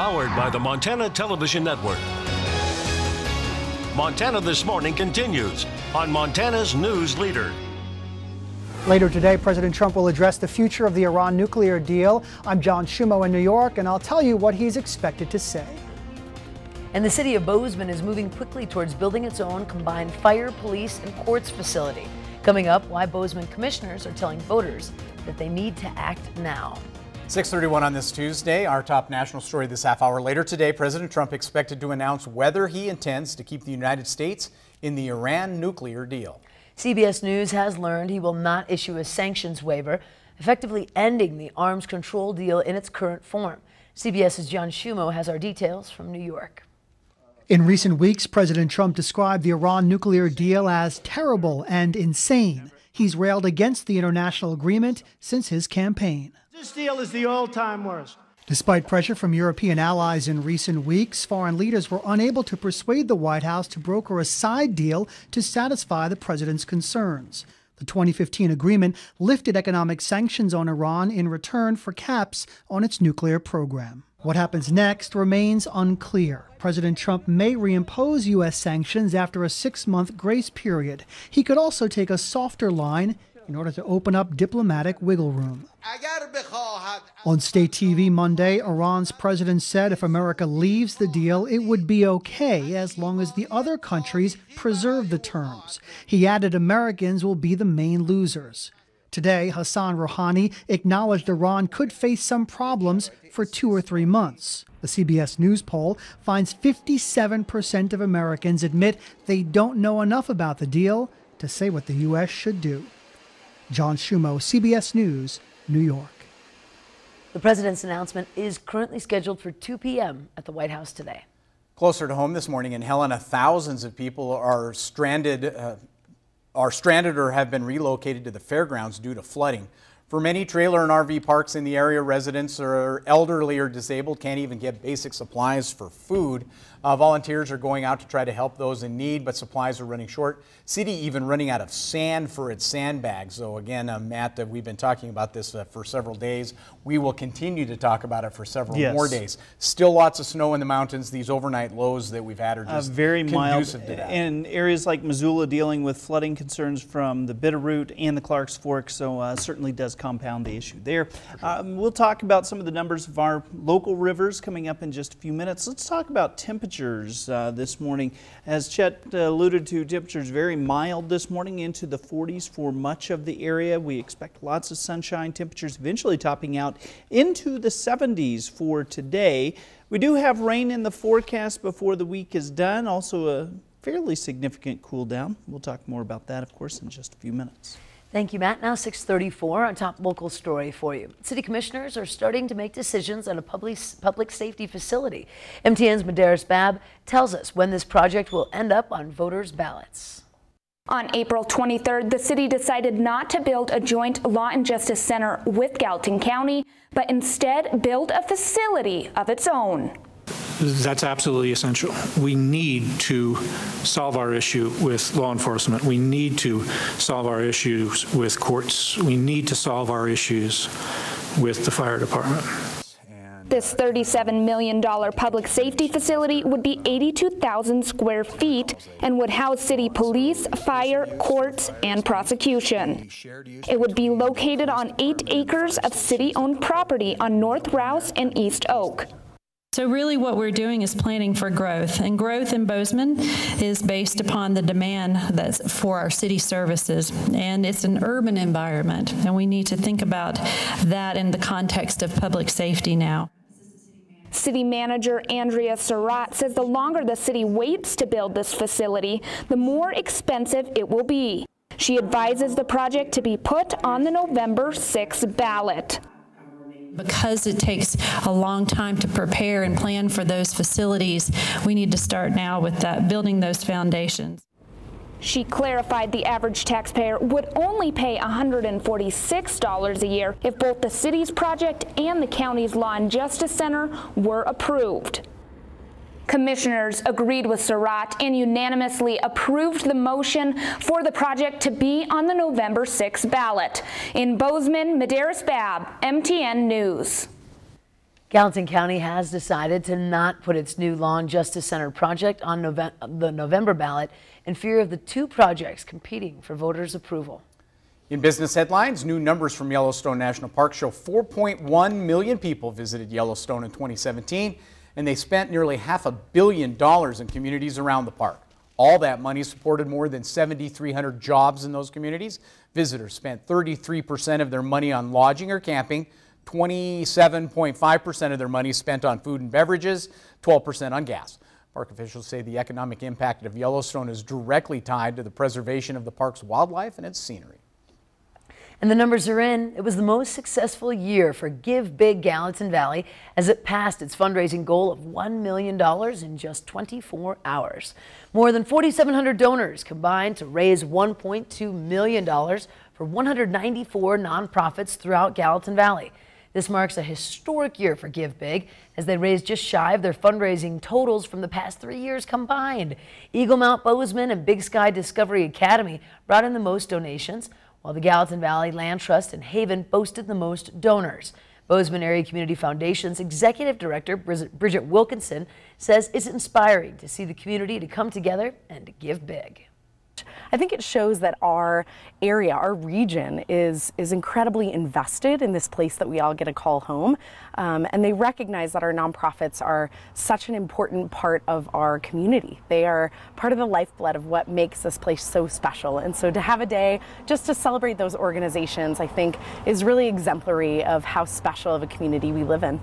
Powered by the Montana Television Network. Montana This Morning continues on Montana's News Leader. Later today, President Trump will address the future of the Iran nuclear deal. I'm John Shumo in New York, and I'll tell you what he's expected to say. And the city of Bozeman is moving quickly towards building its own combined fire, police, and courts facility. Coming up, why Bozeman commissioners are telling voters that they need to act now. 6:31 on this Tuesday. Our top national story this half hour. Later today, President Trump expected to announce whether he intends to keep the United States in the Iran nuclear deal. CBS News has learned he will not issue a sanctions waiver, effectively ending the arms control deal in its current form. CBS's John Shumo has our details from New York. In recent weeks, President Trump described the Iran nuclear deal as terrible and insane. He's railed against the international agreement since his campaign. This deal is the all-time worst. Despite pressure from European allies in recent weeks, foreign leaders were unable to persuade the White House to broker a side deal to satisfy the president's concerns. The 2015 agreement lifted economic sanctions on Iran in return for caps on its nuclear program. What happens next remains unclear. President Trump may reimpose U.S. sanctions after a 6-month grace period. He could also take a softer line in order to open up diplomatic wiggle room. On state TV Monday, Iran's president said if America leaves the deal, it would be okay as long as the other countries preserve the terms. He added Americans will be the main losers. Today, Hassan Rouhani acknowledged Iran could face some problems for 2 or 3 months. The CBS News poll finds 57% of Americans admit they don't know enough about the deal to say what the U.S. should do. John Shumo, CBS News, New York. The president's announcement is currently scheduled for 2 p.m. at the White House today. Closer to home this morning in Helena, thousands of people are stranded or have been relocated to the fairgrounds due to flooding. For many trailer and RV parks in the area, residents are elderly or disabled, can't even get basic supplies for food. Volunteers are going out to try to help those in need, but supplies are running short. City even running out of sand for its sandbags. So again, Matt, we've been talking about this for several days. We will continue to talk about it for several more days. Still lots of snow in the mountains. These overnight lows that we've had are just very mild to that. In areas like Missoula, dealing with flooding concerns from the Bitterroot and the Clark's Fork, so certainly does compound the issue there. We'll talk about some of the numbers of our local rivers coming up in just a few minutes. Let's talk about temperatures this morning. As Chet alluded to, temperatures very mild this morning, into the 40s for much of the area. We expect lots of sunshine, temperatures eventually topping out into the 70s for today. We do have rain in the forecast before the week is done, also a fairly significant cool down. We'll talk more about that, of course, in just a few minutes. Thank you, Matt. Now 6:34, our top local story for you. City commissioners are starting to make decisions on a public safety facility. MTN's Medeiros Babb tells us when this project will end up on voters' ballots. On April 23rd, the city decided not to build a joint law and justice center with Gallatin County, but instead build a facility of its own. That's absolutely essential. We need to solve our issue with law enforcement. We need to solve our issues with courts. We need to solve our issues with the fire department. This $37 million public safety facility would be 82,000 square feet and would house city police, fire, courts, and prosecution. It would be located on 8 acres of city-owned property on North Rouse and East Oak. So really what we're doing is planning for growth, and growth in Bozeman is based upon the demand that's for our city services, and it's an urban environment, and we need to think about that in the context of public safety now. City Manager Andrea Surratt says the longer the city waits to build this facility, the more expensive it will be. She advises the project to be put on the November 6th ballot. Because it takes a long time to prepare and plan for those facilities, we need to start now with that, building those foundations. She clarified the average taxpayer would only pay $146 a year if both the city's project and the county's Law and Justice Center were approved. Commissioners agreed with Surratt and unanimously approved the motion for the project to be on the November 6th ballot. In Bozeman, Medeiros Babb, MTN News. Gallatin County has decided to not put its new Lawn Justice Center project on the November ballot in fear of the two projects competing for voters' approval. In business headlines, new numbers from Yellowstone National Park show 4.1 million people visited Yellowstone in 2017, and they spent nearly $500 million in communities around the park. All that money supported more than 7,300 jobs in those communities. Visitors spent 33% of their money on lodging or camping, 27.5% of their money spent on food and beverages, 12% on gas. Park officials say the economic impact of Yellowstone is directly tied to the preservation of the park's wildlife and its scenery. And the numbers are in. It was the most successful year for Give Big Gallatin Valley as it passed its fundraising goal of $1 million in just 24 hours. More than 4,700 donors combined to raise $1.2 million for 194 nonprofits throughout Gallatin Valley. This marks a historic year for Give Big as they raised just shy of their fundraising totals from the past 3 years combined. Eagle Mount Bozeman and Big Sky Discovery Academy brought in the most donations, while the Gallatin Valley Land Trust and Haven boasted the most donors. Bozeman Area Community Foundation's Executive Director Bridget Wilkinson says it's inspiring to see the community to come together and to give big. I think it shows that our area, our region is incredibly invested in this place that we all get to call home. And they recognize that our nonprofits are such an important part of our community. They are part of the lifeblood of what makes this place so special. And so to have a day just to celebrate those organizations, I think, is really exemplary of how special of a community we live in.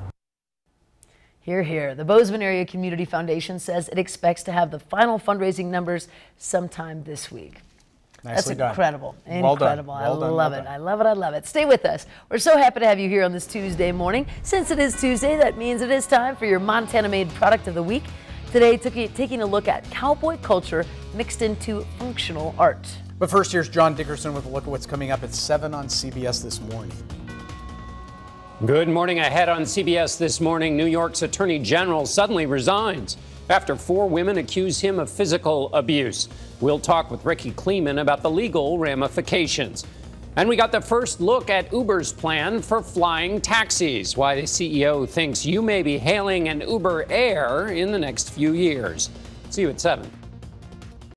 Hear, hear. The Bozeman Area Community Foundation says it expects to have the final fundraising numbers sometime this week. Nicely That's incredible. Done. Well Incredible. Done. Well I done, love well it. done. I love it. I love it. Stay with us. We're so happy to have you here on this Tuesday morning. Since it is Tuesday, that means it is time for your Montana-made product of the week. Today, taking a look at cowboy culture mixed into functional art. But first, here's John Dickerson with a look at what's coming up at 7 on CBS this morning. Good morning. Ahead on CBS this morning, New York's Attorney General suddenly resigns after 4 women accuse him of physical abuse. We'll talk with Ricky Kleeman about the legal ramifications. And we got the first look at Uber's plan for flying taxis, why the CEO thinks you may be hailing an Uber Air in the next few years. See you at 7.